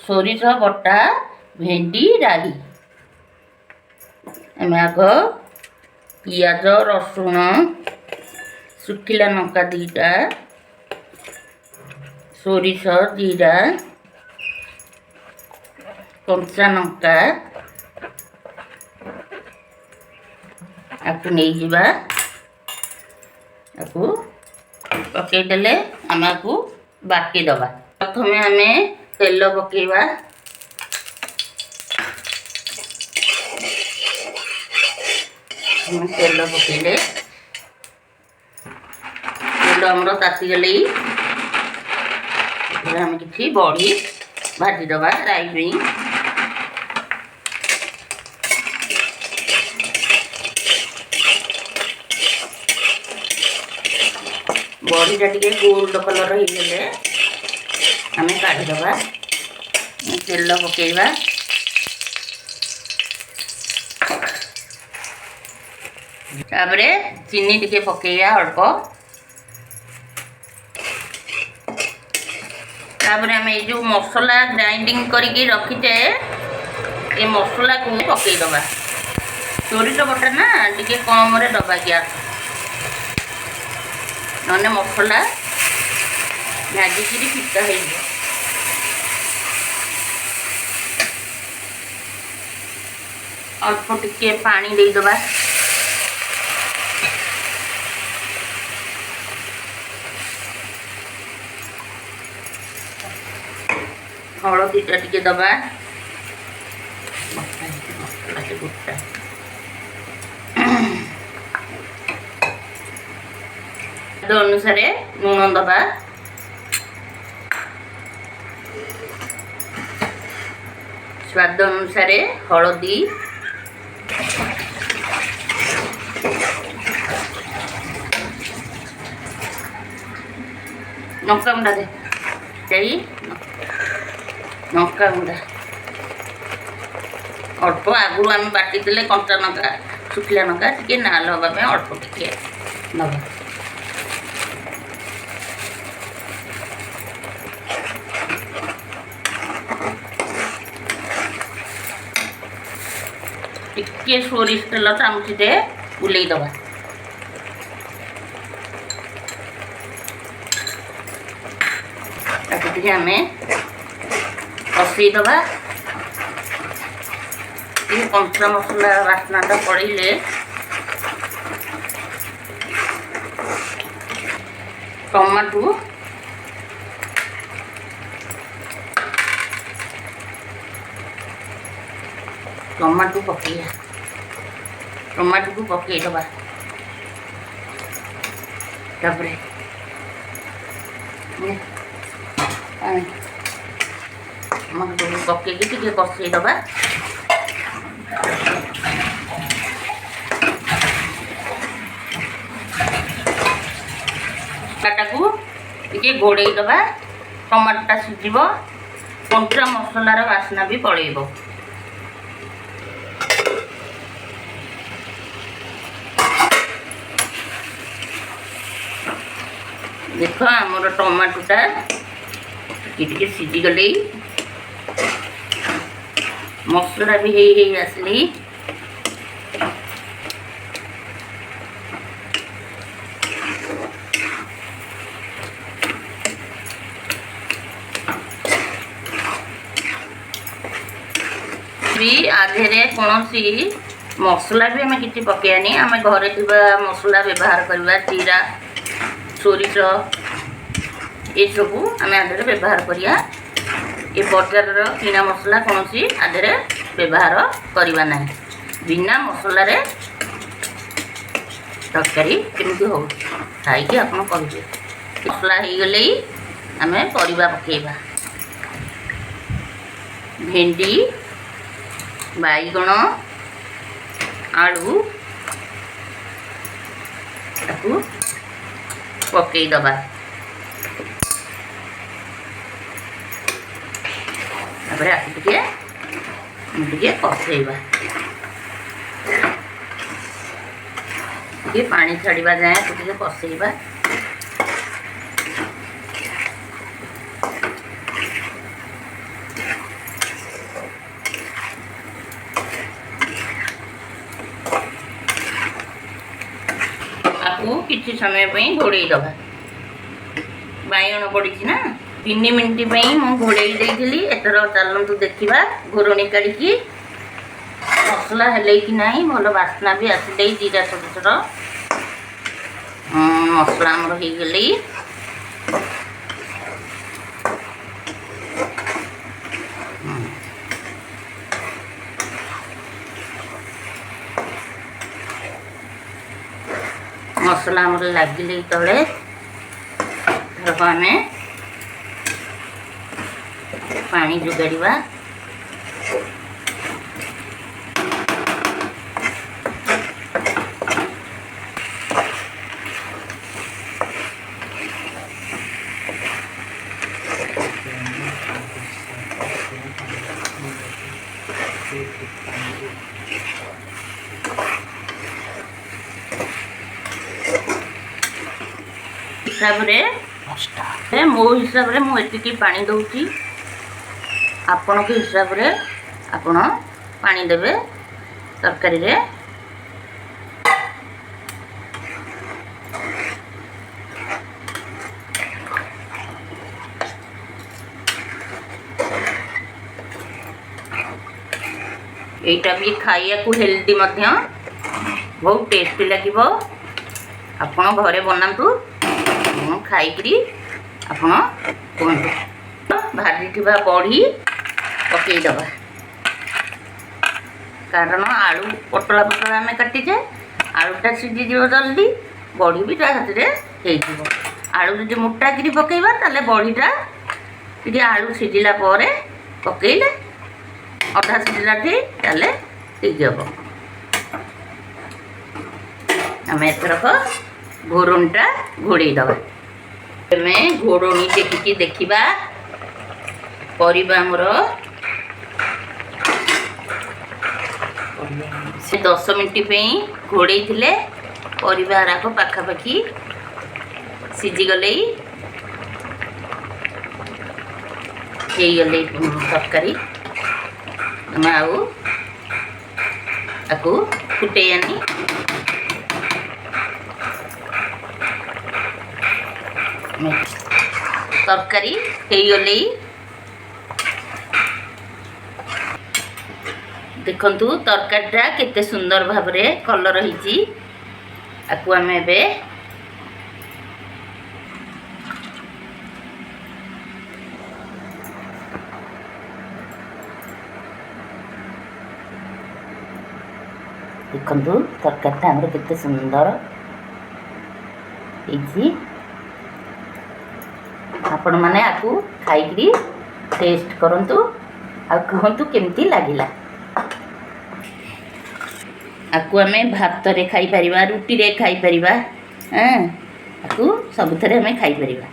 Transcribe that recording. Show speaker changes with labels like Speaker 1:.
Speaker 1: सोरिष बटा भेंडी डाली आम आग पियाज रसुण सुखिला लंका दीटा सोरिष जीरा कंचा लंका आपको नहीं जीवा आपको पकईदेले आम आपको बाटी दबा प्रथम आम तेल पकेवा तेल पकईले तेल आमर तातीगले आम कि बड़ी भाजीदबा राई भी बड़ीटा टे गोल्ड कलर होगले आम काढ़ीदबा तेल पकेवा तापर चीनी टे पकेया अल्प तापर आम ये जो मसला ग्राइंडिंग करके रखीचे ये मसला को पकईदबा सोरिष बटा ना टे कम दबा गैस ना मसला भाजिकी फिका हो अल्प टिके पानी देदबा हलदीटा टिके दबा गोटा अनुसार लुण दबा स्वाद अनुसार हलदी लंका गुंडा दे लंका गुंडा अल्प आगुरी आम बाटी देले कंचा लंका सुखिला लंका टे नाल हाँपाई अल्प टिके नवा टिके सोरिष तेल चामचीटे बुलेदबा ताकि आम कषईदबा कंचा मसला बास्नाटा पड़े टमाटो टमाटो पकईया टमाटो को पकईदबा तापर पकईकी टे कषईदबा को टे घोड़ईदबा टमाटोटा सीझब कंचा मसलार बास्ना भी पलैब देख आमर टमाटोटा टे सीझीगले मसला भी हे आसली आधे कौन मसला भी आम कि पकईनी आम घरे मसला व्यवहार करवा जीरा सोरिष ये सब आम आधे व्यवहार करिया ये बजार किना मसला कौन आधे व्यवहार करवा ना बिना मसला तरकारी केमती हो खाई आप कहे मसला हो गले आम परिवा पकेबा भेंडी बैगण आलू ताकू पकईदबा तापर आपको टे कषेबा टे पानी छाड़ा जाए टे कषेबा କିଛି ସମୟ ପାଇଁ ଘୋଡ଼େଇ ଦେବା। ବାଇଗଣ ପଡ଼ିଛି ନା 3 ମିନିଟ୍ ପାଇଁ ମୁଁ ଘୋଡ଼େଇ ଦେଇଥିଲି। ଏଥର ଚାଲନ୍ତୁ ଦେଖିବା ଘୋଡ଼ଣି କାଢ଼ିକି ମସଲା ହେଲେ କି ନାହିଁ। ଭଲ ବାସ୍ନା ବି ଆସିଲେ ଜିରା ଛୋଟ ଛୋଟ ମସଲା ଆମର ହେଇଗଲେ ମସଲା ଆମର ଲାଗିଲେ ତଳେ ଧରକ ଆମେ ପାଣି ଯୋଗାଡ଼ିବା। हिसाब मो हिसाब रे मु एतिकी पानी दउची। आपण के हिसाब रे आपण पानी देबे तरकारी रे। एटा भी खाइया को हेल्दी मध्य बहुत टेस्टी लागिबो। आपण घरे बनातु खाई आपण भाजी थी बड़ी पकईदबा। कारण आलू पतला पतला आम काटीचे आलूटा सीझीज जल्दी बड़ी भी हो। आलू जो मोटा कि पकईबा ताले बड़ीटा टे आलू सीझिला पकईले अधा सीझिला ताले ठीक हम। आम एथरक घोड़णीटा घोड़े दबा। घोड़णी टेकिकी देखा परिबा हमर से 10 मिनट घोड़े थिले परिबा राको पाखापाखि सीझीगले तरकारी। आम आकु फुटे आनी तरकारी गले। देखंतु तरकारीटा केते सुंदर भाव में कलर होइची। आकु आम एबे देखंतु तरकारीटा हमर केते सुंदर होइची। आपण माने आकु खाई टेस्ट करंतु आ कहंतु केमती लागिला। आकु आमे भात रे खाई परिबा रुटी रे खाई परिबा। आकु सबथरे आमे खाई परिबा।